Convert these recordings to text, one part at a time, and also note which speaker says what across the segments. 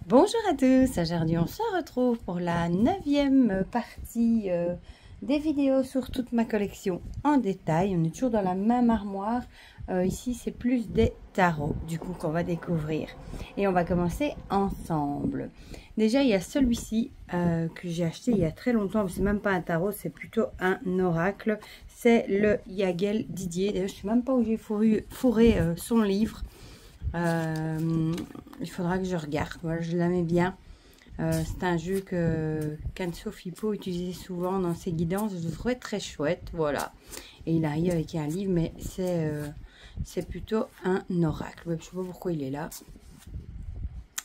Speaker 1: Bonjour à tous, aujourd'hui on se retrouve pour la 9e partie des vidéos sur toute ma collection en détail. On est toujours dans la même armoire, ici c'est plus des tarots du coup qu'on va découvrir. Et on va commencer ensemble. Déjà il y a celui-ci que j'ai acheté il y a très longtemps, c'est même pas un tarot, c'est plutôt un oracle. C'est le Yagel Didier, d'ailleurs je ne sais même pas où j'ai fourré son livre. Il faudra que je regarde. Voilà, je l'aimais bien. C'est un jeu que qu'Anne-Sophie Pau utilisait souvent dans ses guidances. Je le trouvais très chouette. Voilà. Et il arrive avec un livre, mais c'est plutôt un oracle. Je ne sais pas pourquoi il est là.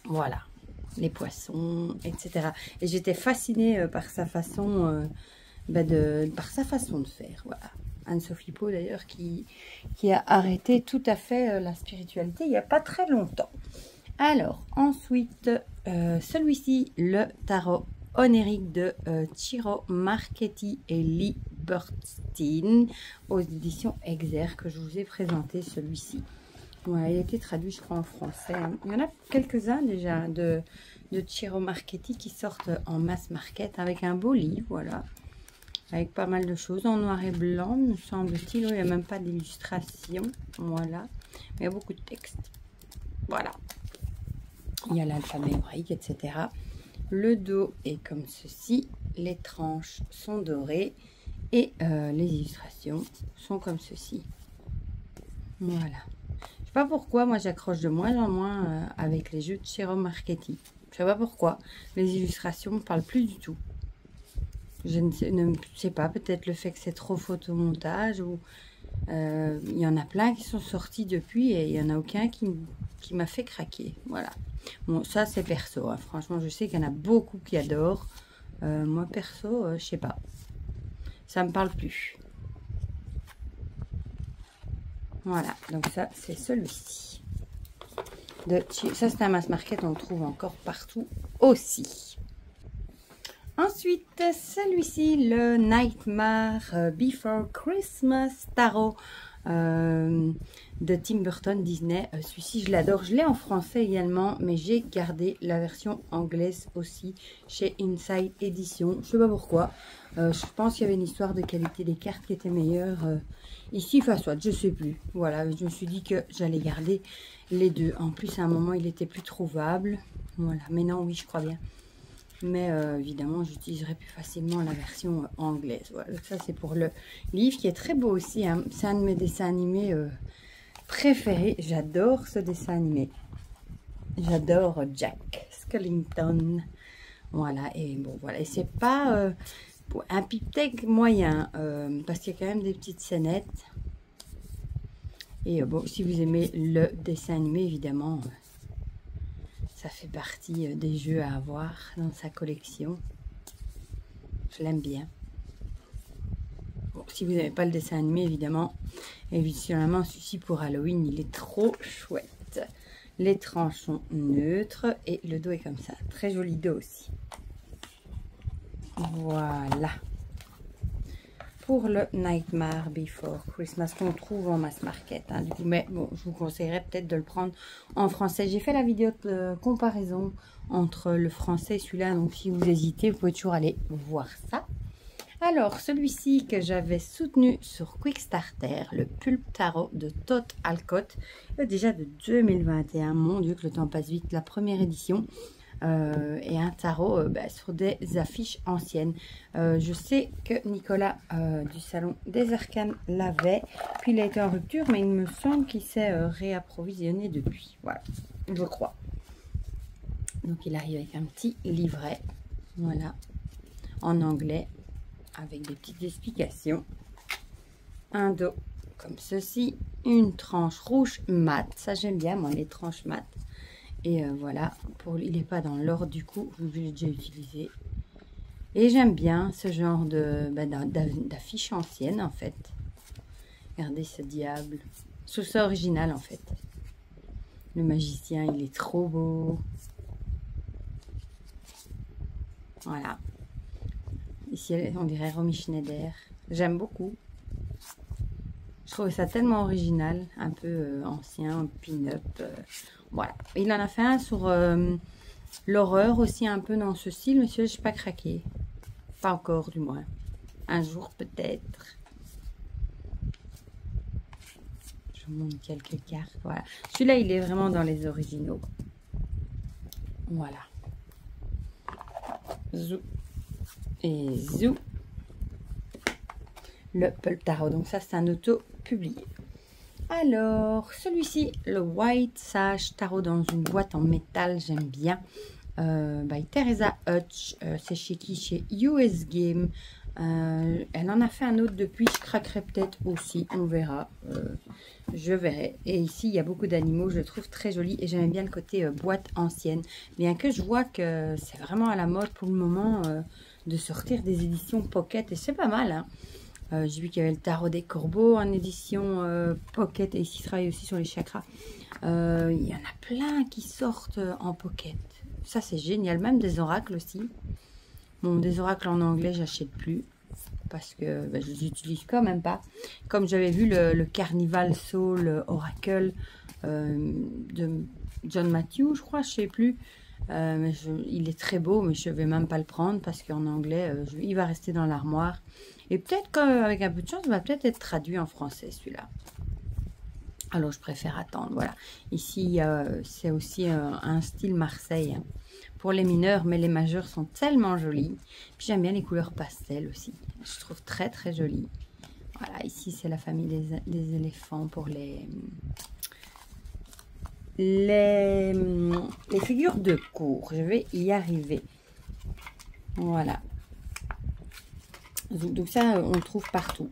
Speaker 1: Voilà. Les poissons, etc. Et j'étais fascinée par sa façon par sa façon de faire. Voilà. Anne-Sophie Pau d'ailleurs qui a arrêté tout à fait la spiritualité il n'y a pas très longtemps. Alors ensuite celui-ci, le tarot onirique de Ciro Marchetti et Lee Burstyn aux éditions Exer que je vous ai présenté. Celui-ci, voilà, il a été traduit je crois en français. Il y en a quelques-uns déjà de Ciro Marchetti qui sortent en mass market avec un beau livre, voilà, avec pas mal de choses en noir et blanc, me semble-t-il. Il n'y a même pas d'illustration, voilà, mais il y a beaucoup de texte. Voilà, il y a l'alphabet hébraïque, etc. Le dos est comme ceci, les tranches sont dorées et les illustrations sont comme ceci. Voilà. Je sais pas pourquoi, moi j'accroche de moins en moins avec les jeux de Ciro Marchetti. Je sais pas pourquoi, les illustrations ne parlent plus du tout. Je ne sais pas, peut-être le fait que c'est trop photomontage ou il y en a plein qui sont sortis depuis et il n'y en a aucun qui m'a fait craquer. Voilà. Bon, ça c'est perso, hein. Franchement, je sais qu'il y en a beaucoup qui adorent. Moi perso, je sais pas. Ça me parle plus. Voilà, donc ça c'est celui-ci. Ça c'est un mass market, on le trouve encore partout aussi. Ensuite, celui-ci, le Nightmare Before Christmas Tarot de Tim Burton Disney. Celui-ci, je l'adore. Je l'ai en français également, mais j'ai gardé la version anglaise aussi chez Inside Edition. Je sais pas pourquoi. Je pense qu'il y avait une histoire de qualité des cartes qui était meilleure ici. Enfin, soit, je sais plus. Voilà, je me suis dit que j'allais garder les deux. En plus, à un moment, il était plus trouvable. Voilà, mais non, oui, je crois bien. Mais évidemment, j'utiliserai plus facilement la version anglaise. Voilà, donc ça c'est pour le livre qui est très beau aussi, hein. C'est un de mes dessins animés préférés. J'adore ce dessin animé. J'adore Jack Skellington. Voilà, et bon, voilà. Et c'est pas un piptech moyen, parce qu'il y a quand même des petites scénettes. Et bon, si vous aimez le dessin animé, évidemment... ça fait partie des jeux à avoir dans sa collection. Je l'aime bien. Bon, si vous n'avez pas le dessin animé, évidemment, évidemment, celui-ci pour Halloween, il est trop chouette. Les tranches sont neutres et le dos est comme ça. Très joli dos aussi. Voilà. Pour le Nightmare Before Christmas qu'on trouve en mass market, hein, du coup, mais bon, je vous conseillerais peut-être de le prendre en français. J'ai fait la vidéo de comparaison entre le français et celui-là, donc si vous hésitez, vous pouvez toujours aller voir ça. Alors, celui-ci que j'avais soutenu sur Quickstarter, le Pulp Tarot de Todd Alcott, déjà de 2021. Mon Dieu, que le temps passe vite, la première édition. Et un tarot sur des affiches anciennes. Je sais que Nicolas du Salon des Arcanes l'avait, puis il a été en rupture, mais il me semble qu'il s'est réapprovisionné depuis. Voilà, je crois. Donc il arrive avec un petit livret, voilà, en anglais, avec des petites explications. Un dos comme ceci, une tranche rouge mat, ça j'aime bien moi les tranches mat. Et voilà, il n'est pas dans l'ordre du coup, je l'ai déjà utilisé. Et j'aime bien ce genre d'affiche ancienne en fait. Regardez ce diable. Je trouve ça original en fait. Le magicien, il est trop beau. Voilà. Ici, on dirait Romy Schneider. J'aime beaucoup. Je trouve ça tellement original, un peu ancien, pin-up. Voilà. Il en a fait un sur L'horreur aussi un peu dans ce style, mais celui-là, je n'ai pas craqué. Pas encore, du moins. Un jour, peut-être. Je vous montre quelques cartes. Voilà. Celui-là, il est vraiment dans les originaux. Voilà. Zou. Et zou. Le Peul Tarot. Donc ça, c'est un auto publié. Alors, celui-ci, le White Sage Tarot dans une boîte en métal, j'aime bien. By Teresa Hutch, c'est chez qui? Chez US Game. Elle en a fait un autre depuis, je craquerai peut-être aussi, on verra. Je verrai. Et ici, il y a beaucoup d'animaux, je le trouve très joli et j'aime bien le côté boîte ancienne. Bien que je vois que c'est vraiment à la mode pour le moment de sortir des éditions pocket et c'est pas mal, hein. J'ai vu qu'il y avait le tarot des corbeaux en édition pocket et ici il travaille aussi sur les chakras. Il y en a plein qui sortent en pocket. Ça c'est génial, même des oracles aussi. Bon, des oracles en anglais j'achète plus parce que je les utilise quand même pas. Comme j'avais vu le Carnival Soul Oracle de John Matthew, je crois, je sais plus. Il est très beau, mais je vais même pas le prendre parce qu'en anglais, il va rester dans l'armoire. Et peut-être qu'avec un peu de chance, il va peut-être être traduit en français celui-là. Alors, je préfère attendre. Voilà. Ici, c'est aussi un style Marseille hein, pour les mineurs, mais les majeurs sont tellement jolis. Puis j'aime bien les couleurs pastel aussi. Je trouve très, très joli. Voilà, ici, c'est la famille des éléphants pour les figures de cour. Je vais y arriver. Voilà. Donc ça, on le trouve partout.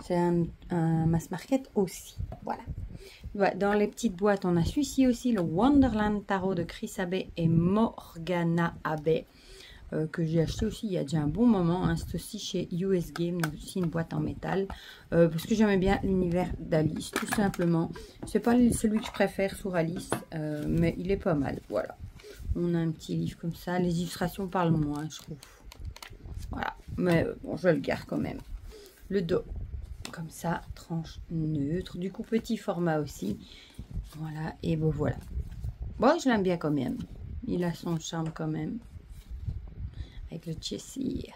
Speaker 1: C'est un mass market aussi. Voilà. Dans les petites boîtes, on a celui-ci aussi, le Wonderland Tarot de Chris Abbey et Morgana Abbey, que j'ai acheté aussi il y a déjà un bon moment. Hein. C'est aussi chez US Game, donc aussi une boîte en métal, parce que j'aimais bien l'univers d'Alice, tout simplement. C'est pas celui que je préfère sur Alice, mais il est pas mal. Voilà. On a un petit livre comme ça. Les illustrations parlent moins, je trouve. Voilà, mais bon, je le garde quand même. Le dos, comme ça, tranche neutre. Du coup, petit format aussi. Voilà, et bon, voilà. Bon, je l'aime bien quand même. Il a son charme quand même. Avec le Cheshire.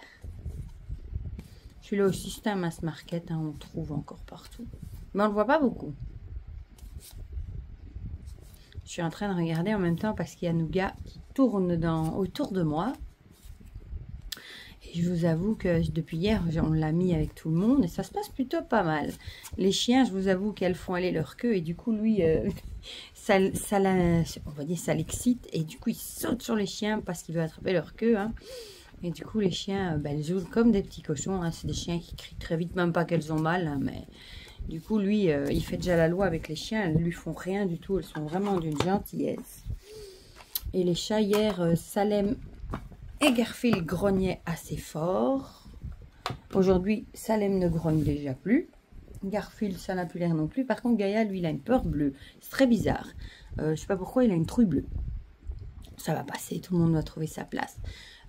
Speaker 1: Celui-là aussi, c'est un mass market. Hein, on le trouve encore partout. Mais on le voit pas beaucoup. Je suis en train de regarder en même temps parce qu'il y a Nougat qui tourne autour de moi. Je vous avoue que depuis hier, on l'a mis avec tout le monde et ça se passe plutôt pas mal. Les chiens, je vous avoue qu'elles font aller leur queue et du coup, lui, on va dire, ça l'excite et du coup, il saute sur les chiens parce qu'il veut attraper leur queue. Hein. Et du coup, les chiens, elles jouent comme des petits cochons. Hein. C'est des chiens qui crient très vite, même pas qu'elles ont mal, hein, mais du coup, lui, il fait déjà la loi avec les chiens. Elles lui font rien du tout. Elles sont vraiment d'une gentillesse. Et les chats, hier, Salem et Garfield grognaient assez fort. Aujourd'hui, Salem ne grogne déjà plus. Garfield, ça n'a plus l'air non plus. Par contre, Gaïa, lui, il a une peur bleue. C'est très bizarre. Je sais pas pourquoi, il a une trouille bleue. Ça va passer, tout le monde va trouver sa place.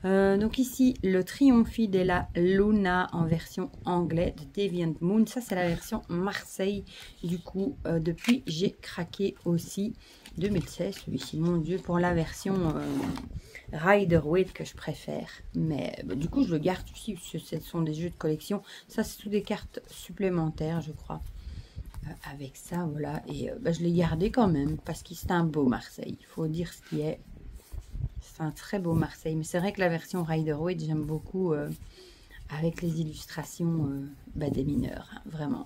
Speaker 1: Donc ici, le Triomphi de la Luna en version anglaise de Deviant Moon. Ça, c'est la version Marseille. Du coup, depuis, j'ai craqué aussi 2016. Celui-ci, mon Dieu, pour la version Rider-Waite que je préfère. Mais du coup, je le garde aussi, parce que ce sont des jeux de collection. Ça, c'est toutes des cartes supplémentaires, je crois. Avec ça, voilà. Et je l'ai gardé quand même, parce que c'est un beau Marseille. Il faut dire ce qui est. C'est un très beau Marseille. Mais c'est vrai que la version Rider-Waite, j'aime beaucoup avec les illustrations des mineurs. Hein, vraiment.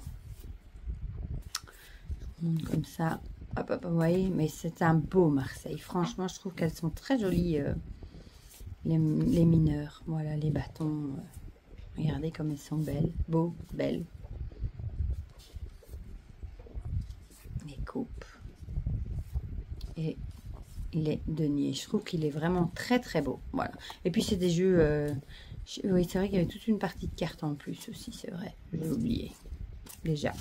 Speaker 1: Je montre comme ça. Hop, hop, vous voyez. Mais c'est un beau Marseille. Franchement, je trouve qu'elles sont très jolies, les mineurs. Voilà, les bâtons. Regardez comme elles sont belles. Beaux, belles. Les coupes. Et les deniers. Je trouve qu'il est vraiment très très beau. Voilà. Et puis c'est des jeux. Oui, c'est vrai qu'il y avait toute une partie de cartes en plus aussi, c'est vrai. J'ai oublié. Déjà.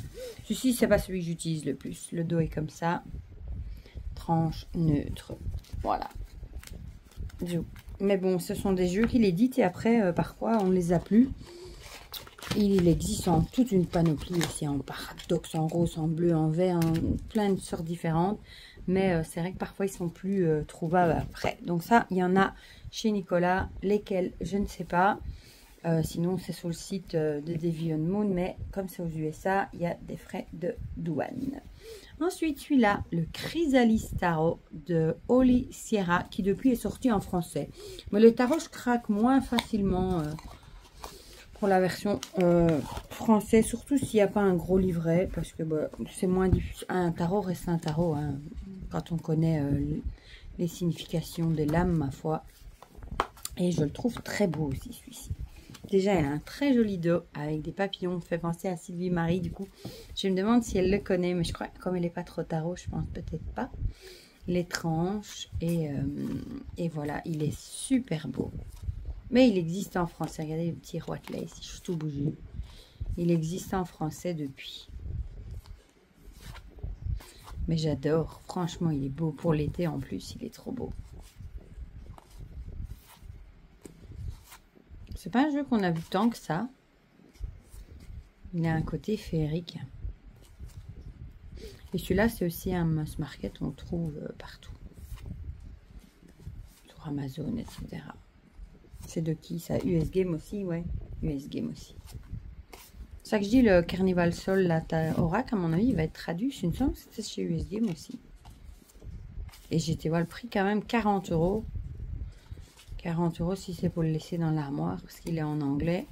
Speaker 1: Celui-ci, c'est pas celui que j'utilise le plus. Le dos est comme ça. Tranche neutre. Voilà. Mais bon, ce sont des jeux qu'il édite et après, parfois, on ne les a plus. Il existe en toute une panoplie aussi, en paradoxe, en rose, en bleu, en vert, en plein de sortes différentes. Mais c'est vrai que parfois, ils sont plus trouvables après. Donc ça, il y en a chez Nicolas. Lesquels, je ne sais pas. Sinon, c'est sur le site de Deviant Moon. Mais comme c'est aux USA, il y a des frais de douane. Ensuite, celui-là, le Chrysalis Tarot de Holly Sierra, qui depuis est sorti en français. Mais le tarot, je craque moins facilement pour la version française, surtout s'il n'y a pas un gros livret, parce que bah, c'est moins difficile. Un tarot reste un tarot, hein, quand on connaît les significations des lames, ma foi. Et je le trouve très beau aussi, celui-ci. Déjà, elle a un très joli dos avec des papillons. Me fait penser à Sylvie Marie. Du coup, je me demande si elle le connaît. Mais je crois, comme elle n'est pas trop tarot, je pense peut-être pas. Les tranches. Et voilà, il est super beau. Mais il existe en français. Regardez le petit roitelet ici. Je suis tout bougé. Il existe en français depuis. Mais j'adore. Franchement, il est beau. Pour l'été en plus, il est trop beau. C'est pas un jeu qu'on a vu tant que ça. Il a un côté féerique. Et celui-là, c'est aussi un mass market qu'on trouve partout. Sur Amazon, etc. C'est de qui ça? US Game aussi, ouais. US Game aussi. C'est ça que je dis, le Carnival Sol, la Orac, à mon avis, il va être traduit. Je me sens que c'était chez US Game aussi. Et j'ai été voir le prix quand même, 40 €. 40 € si c'est pour le laisser dans l'armoire, parce qu'il est en anglais.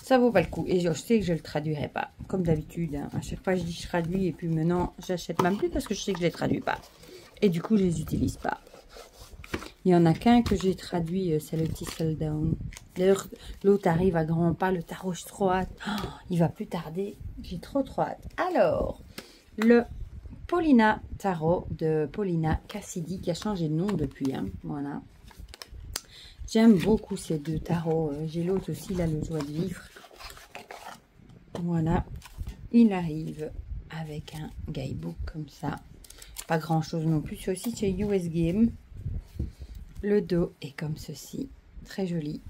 Speaker 1: Ça vaut pas le coup. Et je sais que je le traduirai pas. Comme d'habitude. Hein. À chaque fois, je dis je traduis. Et puis maintenant, j'achète même plus parce que je sais que je les traduis pas. Et du coup, je les utilise pas. Il y en a qu'un que j'ai traduit. C'est le Thistle Down. D'ailleurs, l'autre arrive à grands pas. Le tarot, j'ai trop hâte. Oh, il va plus tarder. J'ai trop hâte. Alors, le Paulina Tarot de Paulina Cassidy qui a changé de nom depuis. Hein. Voilà. J'aime beaucoup ces deux tarots. J'ai l'autre aussi, là, le Joie de Vivre. Voilà. Il arrive avec un guidebook comme ça. Pas grand chose non plus. C'est aussi chez US Game. Le dos est comme ceci. Très joli.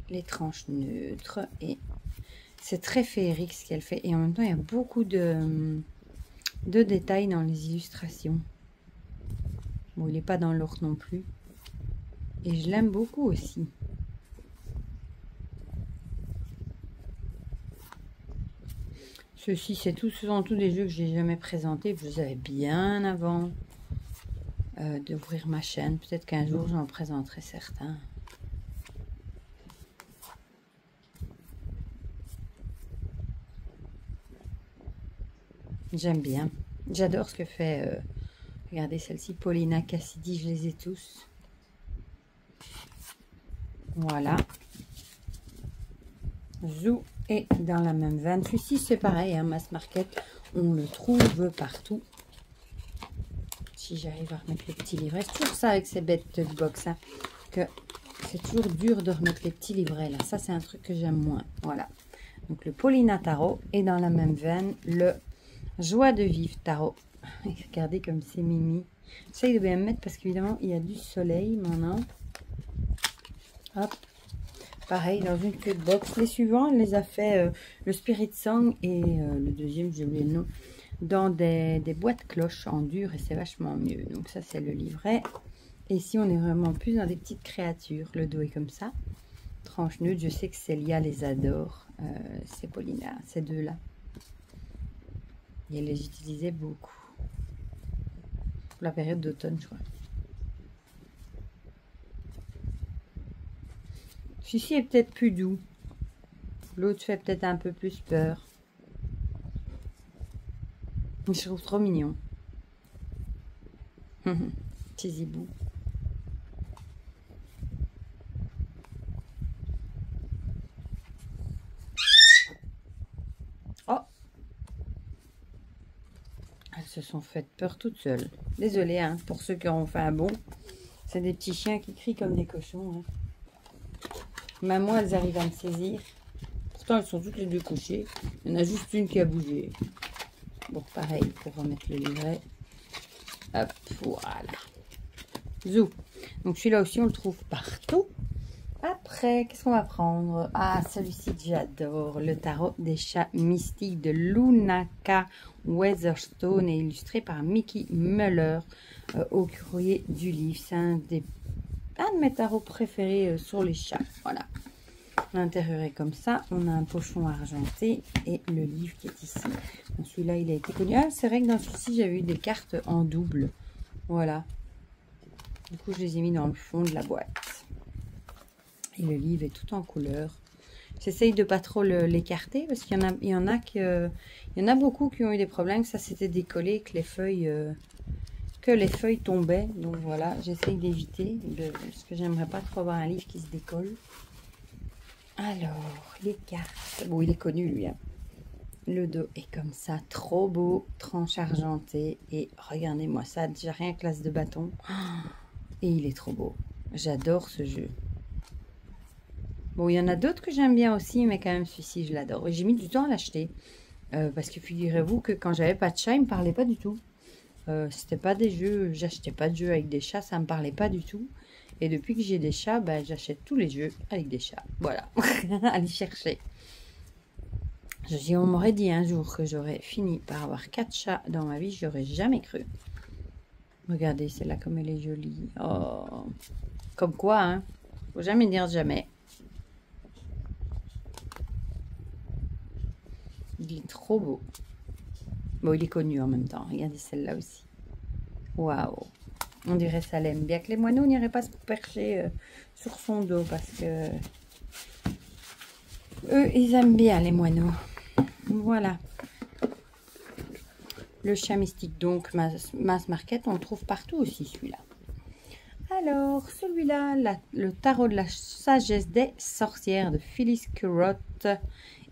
Speaker 1: Les tranches neutres. Et c'est très féerique ce qu'elle fait. Et en même temps, il y a beaucoup de détails dans les illustrations. Bon, il n'est pas dans l'or non plus. Et je l'aime beaucoup aussi. Ceci, c'est tout, ce sont tous des jeux que j'ai jamais présentés. Je les avais bien avant d'ouvrir ma chaîne. Peut-être qu'un jour, j'en présenterai certains. J'aime bien. J'adore ce que fait... regardez celle-ci, Paulina Cassidy, je les ai tous. Voilà. Zou est dans la même veine. Celui-ci, c'est pareil, un mass market. On le trouve partout. Si j'arrive à remettre les petits livrets. C'est toujours ça avec ces bêtes de box. Hein, que c'est toujours dur de remettre les petits livrets. Là, ça, c'est un truc que j'aime moins. Voilà. Donc, le Paulina Tarot est dans la même veine. Le Joie de Vivre Tarot. Regardez comme c'est mimi. J'essaie de bien me mettre parce qu'évidemment, il y a du soleil maintenant. Hop. Pareil, dans une queue de box. Les suivants, elle les a fait le Spirit Song et le deuxième, j'ai oublié le nom, dans des boîtes cloches en dur et c'est vachement mieux. Donc ça, c'est le livret. Et ici, on est vraiment plus dans des petites créatures. Le dos est comme ça. Tranche neutre, je sais que Célia les adore. C'est Paulina, ces deux-là. Et elle les utilisait beaucoup. Pour la période d'automne, je crois. Celui-ci est peut-être plus doux. L'autre fait peut-être un peu plus peur. Je trouve trop mignon. Petit zibou. Oh! Elles se sont faites peur toutes seules. Désolée hein, pour ceux qui auront fait un bond. C'est des petits chiens qui crient comme des cochons. Hein. Même moi, elles arrivent à me saisir. Pourtant, elles sont toutes les deux couchées. Il y en a juste une qui a bougé. Bon, pareil, pour remettre le livret. Hop, voilà. Zou. Donc, celui-là aussi, on le trouve partout. Après, qu'est-ce qu'on va prendre? Ah, celui-ci que j'adore, le tarot des chats mystiques de Lunaka Weatherstone et illustré par Mickey Muller au courrier du livre. C'est un de mes tarots préférés sur les chats. Voilà. L'intérieur est comme ça. On a un pochon argenté et le livre qui est ici. Bon, celui-là, il a été connu. Ah, c'est vrai que dans celui-ci, j'avais eu des cartes en double. Voilà. Du coup, je les ai mis dans le fond de la boîte. Et le livre est tout en couleur. J'essaye de pas trop l'écarter parce qu'il y en a beaucoup qui ont eu des problèmes. Ça s'était décollé, que les feuilles tombaient. Donc voilà, j'essaye d'éviter parce que j'aimerais pas trop avoir un livre qui se décolle. Alors, les cartes. Bon, il est connu lui. Hein. Le dos est comme ça, trop beau, tranche argentée. Et regardez-moi ça, déjà rien que l'as de bâton. Et il est trop beau. J'adore ce jeu. Bon, il y en a d'autres que j'aime bien aussi, mais quand même, celui-ci, je l'adore. J'ai mis du temps à l'acheter. Parce que figurez-vous que quand j'avais pas de chat, il me parlait pas du tout. C'était pas des jeux, j'achetais pas de jeux avec des chats, ça me parlait pas du tout. Et depuis que j'ai des chats, ben, j'achète tous les jeux avec des chats. Voilà, allez chercher. On m'aurait dit un jour que j'aurais fini par avoir 4 chats dans ma vie, j'aurais jamais cru. Regardez, celle-là comme elle est jolie. Oh, comme quoi, hein. Faut jamais dire jamais. Il est trop beau. Bon, il est connu en même temps. Regardez celle-là aussi. Waouh. On dirait ça l'aime. Bien que les moineaux n'iraient pas se percher sur son dos parce que eux, ils aiment bien les moineaux. Voilà. Le chat mystique, donc, Mass Market, on le trouve partout aussi, celui-là. Alors, celui-là, le tarot de la sagesse des sorcières de Phyllis Curott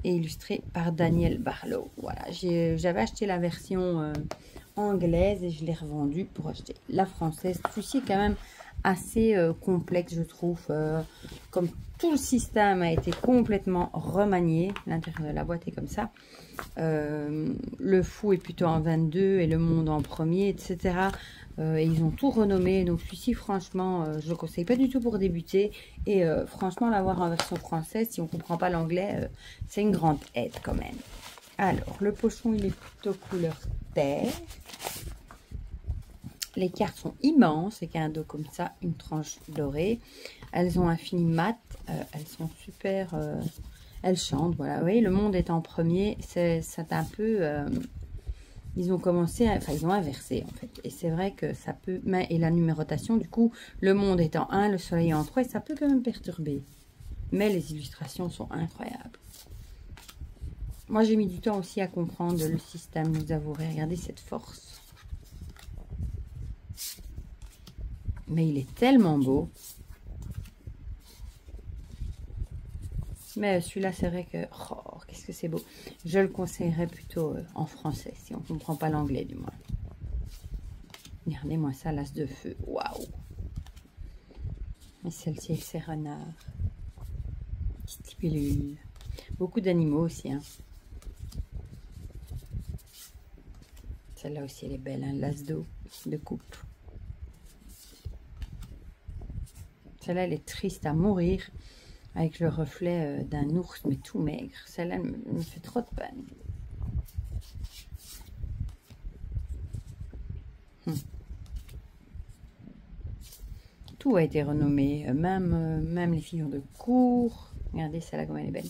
Speaker 1: et illustré par Daniel Barlow. Voilà, j'avais acheté la version anglaise et je l'ai revendue pour acheter la française. Celui-ci est quand même assez complexe, je trouve. Comme tout le système a été complètement remanié, l'intérieur de la boîte est comme ça. Le fou est plutôt en 22 et le monde en premier, etc. Et ils ont tout renommé. Donc celui-ci, franchement, je ne le conseille pas du tout pour débuter. Et franchement, l'avoir en version française, si on ne comprend pas l'anglais, c'est une grande aide quand même. Alors, le pochon, il est plutôt couleur terre. Les cartes sont immenses, c'est un dos comme ça, une tranche dorée. Elles ont un fini mat, elles sont super, elles chantent, voilà. Vous voyez, le monde est en premier, c'est un peu, ils ont commencé, enfin ils ont inversé en fait. Et c'est vrai que ça peut, et la numérotation du coup, le monde est en 1, le soleil en 3, et ça peut quand même perturber. Mais les illustrations sont incroyables. Moi j'ai mis du temps aussi à comprendre le système, vous avouerez, regardez cette force. Mais il est tellement beau. Mais celui-là, c'est vrai que... Oh, qu'est-ce que c'est beau. Je le conseillerais plutôt en français, si on ne comprend pas l'anglais du moins. Regardez-moi ça, l'as de feu. Waouh. Et celle-ci avec ses renards. Petite pilule. Beaucoup d'animaux aussi. Hein. Celle-là aussi, elle est belle. Hein, l'as d'eau de coupe. Celle-là, elle est triste à mourir avec le reflet d'un ours, mais tout maigre. Celle-là me fait trop de peine. Tout a été renommé, même les figures de cour. Regardez celle-là comme elle est belle.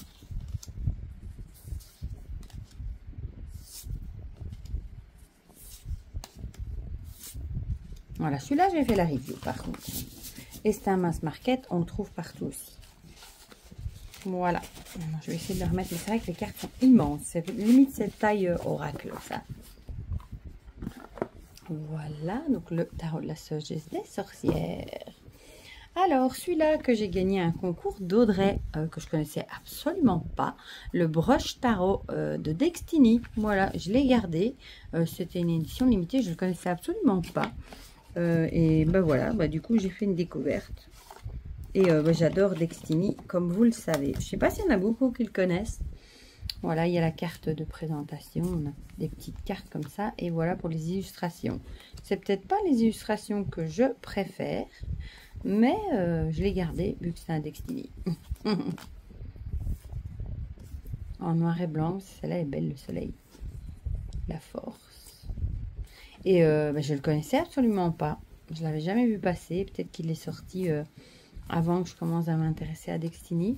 Speaker 1: Voilà, celui-là, j'ai fait la review par contre. Et c'est un Mass Market, on le trouve partout aussi. Voilà. Alors, je vais essayer de le remettre, mais c'est vrai que les cartes sont immenses. C'est limite cette taille oracle, ça. Voilà, donc le tarot de la sagesse des sorcières. Alors, celui-là que j'ai gagné un concours d'Audrey, que je connaissais absolument pas. Le broche tarot de Destiny. Voilà, je l'ai gardé. C'était une édition limitée, je ne le connaissais absolument pas. Et ben voilà, du coup j'ai fait une découverte. Et j'adore Destiny, comme vous le savez. Je ne sais pas s'il y en a beaucoup qui le connaissent. Voilà, il y a la carte de présentation. On a des petites cartes comme ça. Et voilà pour les illustrations. C'est peut-être pas les illustrations que je préfère. Mais je l'ai gardé vu que c'est un Destiny. En noir et blanc, celle-là est belle, le soleil. La force. Et je le connaissais absolument pas. Je l'avais jamais vu passer. Peut-être qu'il est sorti avant que je commence à m'intéresser à Destiny.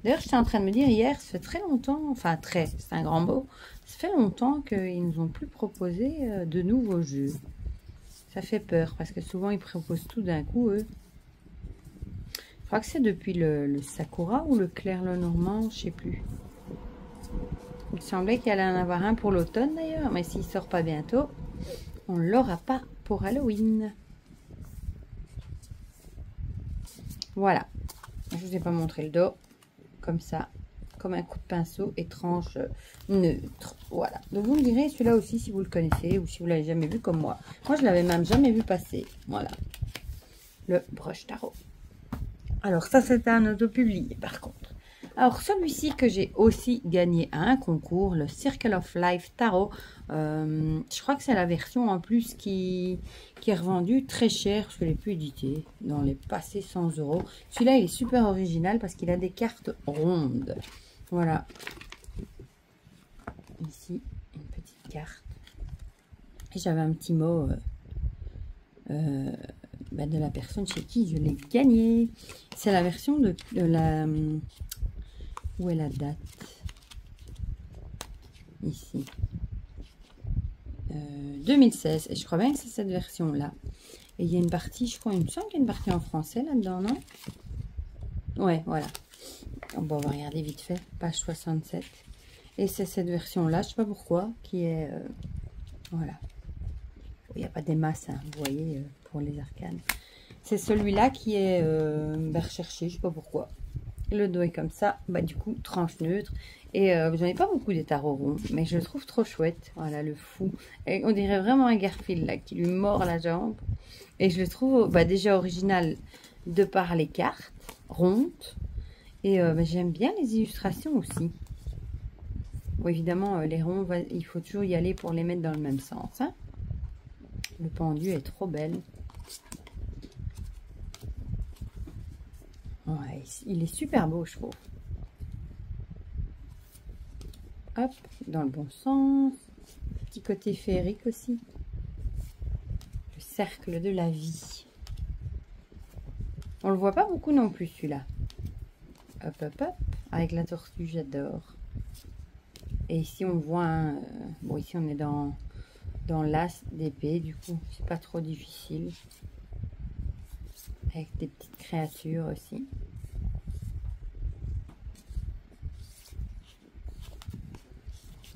Speaker 1: D'ailleurs, j'étais en train de me dire hier, ça fait très longtemps, enfin c'est un grand mot, ça fait longtemps qu'ils nous ont plus proposé de nouveaux jeux. Ça fait peur parce que souvent ils proposent tout d'un coup, eux. Je crois que c'est depuis le Sakura ou le Clair-le-Normand, je sais plus. Il me semblait qu'il allait en avoir un pour l'automne d'ailleurs, mais s'il sort pas bientôt, on l'aura pas pour Halloween. Voilà, je vous ai pas montré le dos, comme ça, comme un coup de pinceau, étrange, neutre. Voilà, donc vous me direz celui-là aussi si vous le connaissez ou si vous l'avez jamais vu comme moi. Moi je l'avais même jamais vu passer. Voilà, le Brush Tarot. Alors ça c'est un auto-publié par contre. Alors celui-ci que j'ai aussi gagné à un concours, le Circle of Life Tarot. Je crois que c'est la version en plus qui est revendue très cher parce qu'elle n'est plus éditée dans les passés 100 €. Celui-là il est super original parce qu'il a des cartes rondes. Voilà. Ici une petite carte. Et j'avais un petit mot de la personne chez qui je l'ai gagné. C'est la version de la... Où est la date? Ici. 2016. Et je crois bien que c'est cette version-là. Et il y a une partie, je crois, il me semble qu'il y a une partie en français là-dedans, non? Ouais, voilà. Bon, on va regarder vite fait. Page 67. Et c'est cette version-là, je sais pas pourquoi, qui est... voilà. Il n'y a pas des masses, hein, vous voyez, pour les arcanes. C'est celui-là qui est recherché, je sais pas pourquoi. Le dos est comme ça, du coup, tranche neutre. Et j'en ai pas beaucoup des tarots ronds, mais je le trouve trop chouette. Voilà, le fou. Et on dirait vraiment un Garfield, là, qui lui mord la jambe. Et je le trouve déjà original de par les cartes rondes. Et j'aime bien les illustrations aussi. Bon, évidemment, les ronds, il faut toujours y aller pour les mettre dans le même sens. Hein. Le pendu est trop belle. Ouais, il est super beau, je trouve. Hop, dans le bon sens. Petit côté féerique aussi. Le cercle de la vie. On le voit pas beaucoup non plus, celui-là. Hop, hop, hop. Avec la tortue, j'adore. Et ici, on voit bon, ici, on est dans l'as d'épée. Du coup, c'est pas trop difficile. Avec des petites créatures aussi.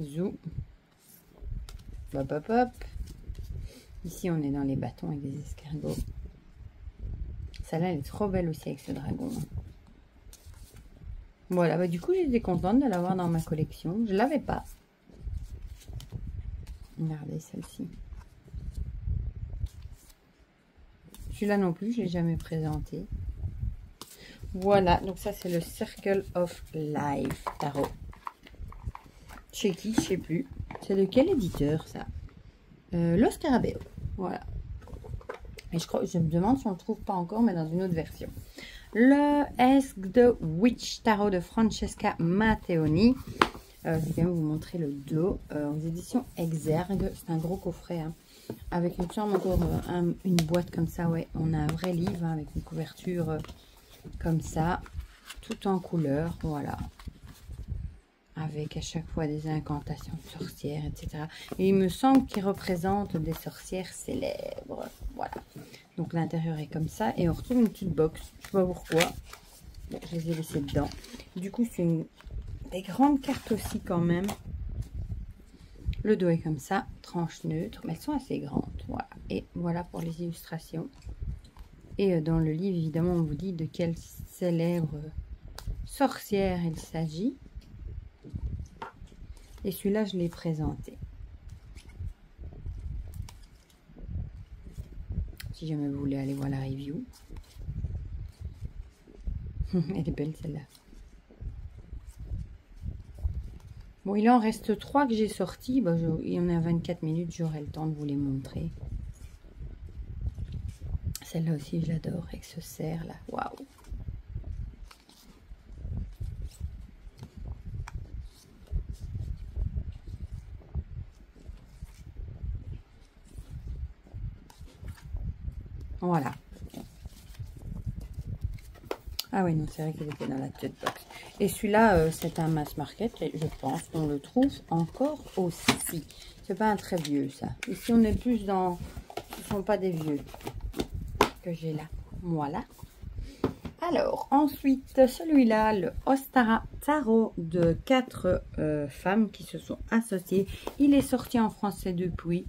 Speaker 1: Zou. Hop, hop, hop. Ici, on est dans les bâtons avec des escargots. Celle-là, elle est trop belle aussi avec ce dragon. Voilà, du coup, j'étais contente de l'avoir dans ma collection. Je l'avais pas. Regardez celle-ci. Celui-là non plus, je ne l'ai jamais présenté. Voilà, donc ça, c'est le Circle of Life Tarot. Chez qui, je ne sais plus. C'est de quel éditeur, ça? Los Scarabeo. Voilà. Et je me demande si on ne le trouve pas encore, mais dans une autre version. Le Ask the Witch Tarot de Francesca Matteoni. Je vais quand même vous montrer le dos. Aux éditions Exergue. C'est un gros coffret. Hein, avec une chambre encore une boîte comme ça. Ouais, on a un vrai livre hein, avec une couverture comme ça. Tout en couleur. Voilà. Avec à chaque fois des incantations de sorcières, etc. Et il me semble qu'il représente des sorcières célèbres. Voilà. Donc l'intérieur est comme ça. Et on retrouve une petite box. Je ne sais pas pourquoi. Bon, je les ai laissées dedans. Du coup, c'est des grandes cartes aussi quand même. Le dos est comme ça. Tranche neutre. Mais elles sont assez grandes. Voilà. Et voilà pour les illustrations. Et dans le livre, évidemment, on vous dit de quelle célèbre sorcière il s'agit. Et celui-là, je l'ai présenté. Si jamais vous voulez aller voir la review. Elle est belle celle-là. Bon, il en reste 3 que j'ai sortis. Il y en a 24 minutes, j'aurai le temps de vous les montrer. Celle-là aussi, j'adore, avec ce cerf là. Waouh! Voilà. Ah oui, non, c'est vrai qu'il était dans la tête box. Et celui-là, c'est un mass market. Et je pense qu'on le trouve encore aussi. C'est pas un très vieux, ça. Ici, on est plus dans... Ce ne sont pas des vieux que j'ai là. Voilà. Alors, ensuite, celui-là, le Ostara Tarot de 4 femmes qui se sont associées. Il est sorti en français depuis.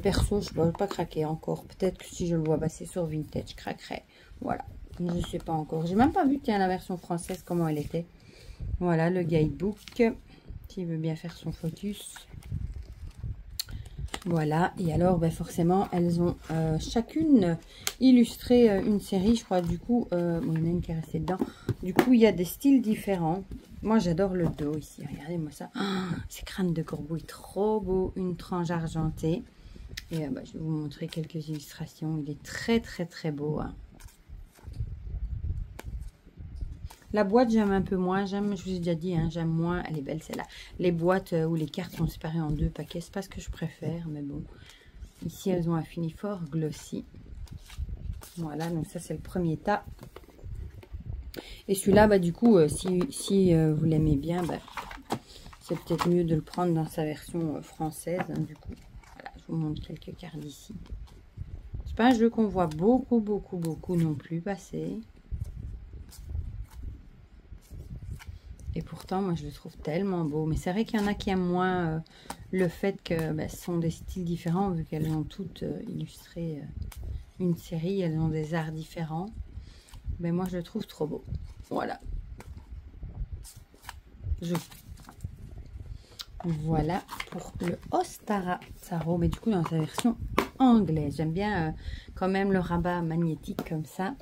Speaker 1: Perso, je ne vais pas craquer encore. Peut-être que si je le vois passer sur Vinted, je craquerai. Voilà. Je ne sais pas encore. J'ai même pas vu, tiens, la version française, comment elle était. Voilà, le guidebook. S'il veut bien faire son focus. Voilà. Et alors, ben, forcément, elles ont chacune illustré une série. Je crois, du coup, bon, il y en a une qui est restée dedans. Du coup, il y a des styles différents. Moi, j'adore le dos ici. Regardez-moi ça. Oh, c'est crâne de corbeau, trop beau. Une tranche argentée. Et bah, je vais vous montrer quelques illustrations. Il est très, très, très beau. Hein. La boîte, j'aime un peu moins. J'aime, je vous ai déjà dit, hein, j'aime moins. Elle est belle, celle-là. Les boîtes où les cartes sont séparées en 2 paquets, c'est pas ce que je préfère. Mais bon, ici, elles ont un fini fort glossy. Voilà, donc ça, c'est le premier tas. Et celui-là, bah, du coup, si vous l'aimez bien, bah, c'est peut-être mieux de le prendre dans sa version française. Hein, du coup, voilà, je vous montre quelques cartes d'ici. C'est pas un jeu qu'on voit beaucoup non plus passer. Et pourtant, moi, je le trouve tellement beau. Mais c'est vrai qu'il y en a qui aiment moins le fait que bah, ce sont des styles différents, vu qu'elles ont toutes illustré une série. Elles ont des arts différents. Mais moi, je le trouve trop beau. Voilà. Voilà pour le Ostara Tarot. Mais du coup, dans sa version anglaise. J'aime bien quand même le rabat magnétique comme ça.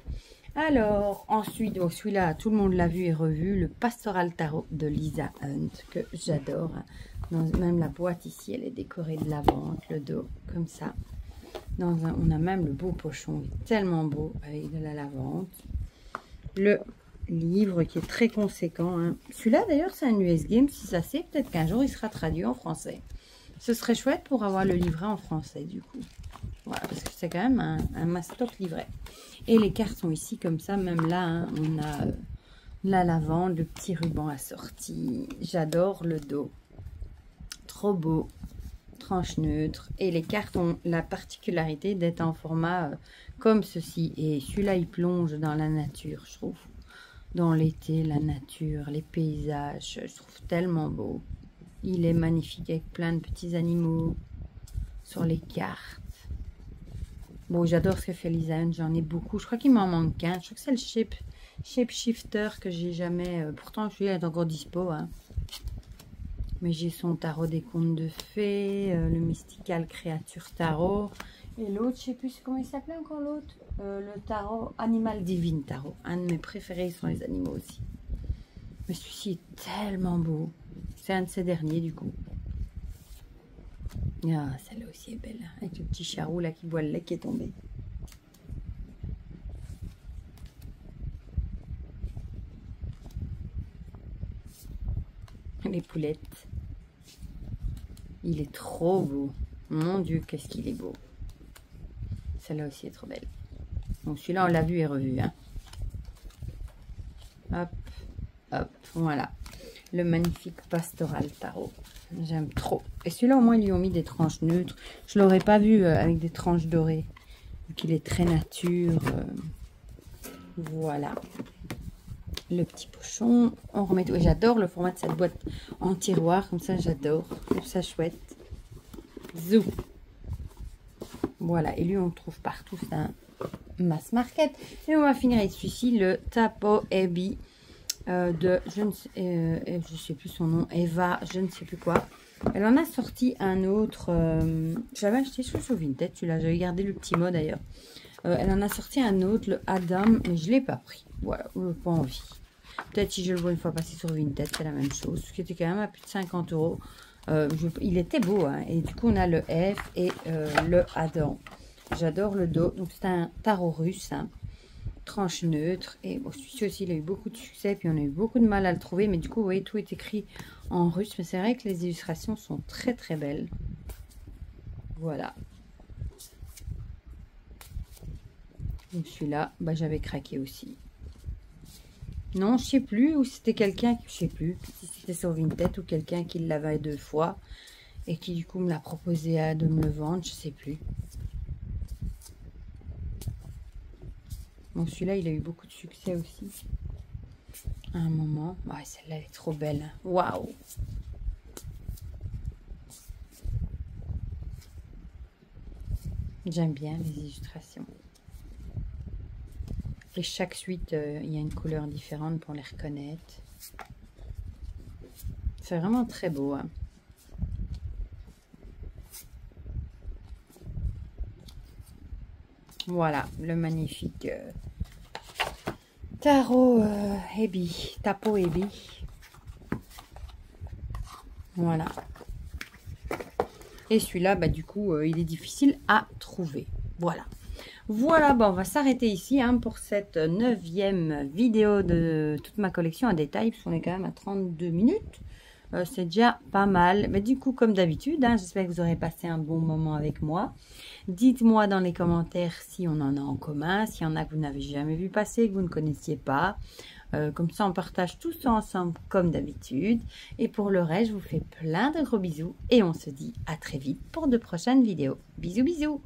Speaker 1: Alors, ensuite, oh, celui-là, tout le monde l'a vu et revu, le Pastoral Tarot de Lisa Hunt, que j'adore. Même la boîte ici, elle est décorée de lavande, le dos, comme ça. On a même le beau pochon, il est tellement beau, avec de la lavande. Le livre qui est très conséquent. Hein. Celui-là, d'ailleurs, c'est un US Game, si ça c'est, peut-être qu'un jour, il sera traduit en français. Ce serait chouette pour avoir le livret en français, du coup. Voilà, parce que c'est quand même un mastoc livret. Et les cartes sont ici comme ça. Même là, hein, on a la lavande, le petit ruban assorti. J'adore le dos. Trop beau. Tranche neutre. Et les cartes ont la particularité d'être en format comme ceci. Et celui-là, il plonge dans la nature, je trouve. Dans l'été, la nature, les paysages. Je trouve tellement beau. Il est magnifique avec plein de petits animaux sur les cartes. Bon, j'adore ce que fait Lisa Hunt, j'en ai beaucoup. Je crois qu'il m'en manque qu'un. Je crois que c'est le Shape Shifter que j'ai jamais... pourtant, celui-là est encore dispo. Hein. Mais j'ai son tarot des contes de fées, le Mystical Créature Tarot. Et l'autre, je sais plus comment il s'appelait encore l'autre. Le tarot Animal Divine Tarot. Un de mes préférés sont les animaux aussi. Mais celui-ci est tellement beau. C'est un de ces derniers du coup. Ah, celle-là aussi est belle, hein, avec le petit charou là qui boit le lait qui est tombé. Les poulettes. Il est trop beau. Mon Dieu, qu'est-ce qu'il est beau. Celle-là aussi est trop belle. Donc celui-là, on l'a vu et revu. Hein. Hop, hop, voilà. Le magnifique Pastoral Tarot. J'aime trop. Et celui-là, au moins, ils lui ont mis des tranches neutres. Je ne l'aurais pas vu avec des tranches dorées. Vu qu'il est très nature. Voilà. Le petit pochon. On remet tout. Et j'adore le format de cette boîte en tiroir. Comme ça, j'adore. Je trouve ça chouette. Zou. Voilà. Et lui, on le trouve partout. C'est un mass market. Et on va finir avec celui-ci, le Tapo Ebi. De, je ne sais plus son nom, Eva, je ne sais plus quoi. Elle en a sorti un autre, j'avais acheté sur Vinted, celui-là, j'avais gardé le petit mot d'ailleurs. Elle en a sorti un autre, le Adam, mais je ne l'ai pas pris. Voilà, je n'ai pas envie. Peut-être si je le vois une fois passer sur Vinted, c'est la même chose, ce qui était quand même à plus de 50 €. Il était beau, hein, et du coup on a le F et le Adam. J'adore le dos. Donc c'est un tarot russe, hein, tranche neutre. Et bon, celui-ci aussi, il a eu beaucoup de succès. Puis on a eu beaucoup de mal à le trouver. Mais du coup, vous voyez, tout est écrit en russe. Mais c'est vrai que les illustrations sont très très belles. Voilà. Donc celui-là, bah, j'avais craqué aussi. Non, je sais plus. Ou c'était quelqu'un, je sais plus. Si c'était sur Vinted ou quelqu'un qui l'avait 2 fois. Et qui du coup me l'a proposé de me le vendre. Je sais plus. Bon, celui-là, il a eu beaucoup de succès aussi. À un moment. Ouais, celle-là, elle est trop belle. Waouh! J'aime bien les illustrations. Et chaque suite, il y a une couleur différente pour les reconnaître. C'est vraiment très beau, hein. Voilà, le magnifique tarot Ebi, Tapo Ebi. Voilà. Et celui-là, bah, du coup, il est difficile à trouver. Voilà. Voilà, bon, on va s'arrêter ici hein, pour cette 9e vidéo de toute ma collection en détail, puisqu'on est quand même à 32 minutes. C'est déjà pas mal. Mais du coup, comme d'habitude, hein, j'espère que vous aurez passé un bon moment avec moi. Dites-moi dans les commentaires si on en a en commun, s'il y en a que vous n'avez jamais vu passer, que vous ne connaissiez pas. Comme ça, on partage tout ça ensemble comme d'habitude. Et pour le reste, je vous fais plein de gros bisous. Et on se dit à très vite pour de prochaines vidéos. Bisous, bisous!